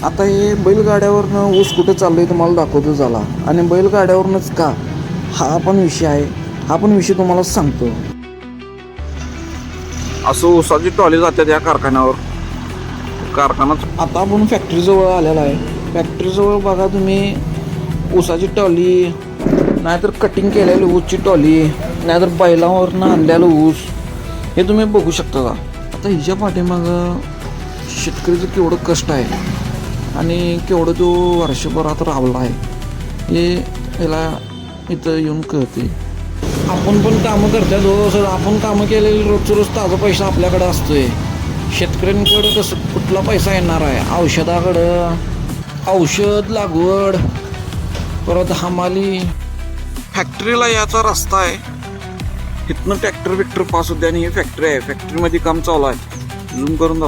आता हे बैलगाड्यावरनं ऊस कुठं चाललंय तुम्हाला दाखवतो झाला, आणि बैलगाड्यावरनंच का हा पण विषय आहे. हा पण विषय तुम्हाला सांगतो. असं ऊसाची टॉली जातात या कारखान्यावर. आता आपण फॅक्टरीजवळ आलेला आहे. फॅक्टरीजवळ बघा तुम्ही, ऊसाची टॉली, नाहीतर कटिंग केलेली ऊसची टॉली, नाहीतर बैलावरनं आणलेलं ऊस, हे तुम्ही बघू शकता का. आता हिच्या पाठीमागं शेतकरीचं केवढं कष्ट आहे आणि केवढं तो वर्षभरात राबला आहे, हे याला इथं येऊन कळते. आपण पण कामं करतात हो सर. आपण कामं केलेली रोजचं रोज ताजा पैसा आपल्याकडे असतोय. शेतकऱ्यांकडं कसं कुठला पैसा येणार आहे. औषधाकडं, औषध लागवड, परत हमाली. फॅक्टरीला याचा रस्ता आहे. इथनं ट्रॅक्टर पास होते आणि ही फॅक्टरी आहे. फॅक्टरीमध्ये काम चालू आहे. झूम करून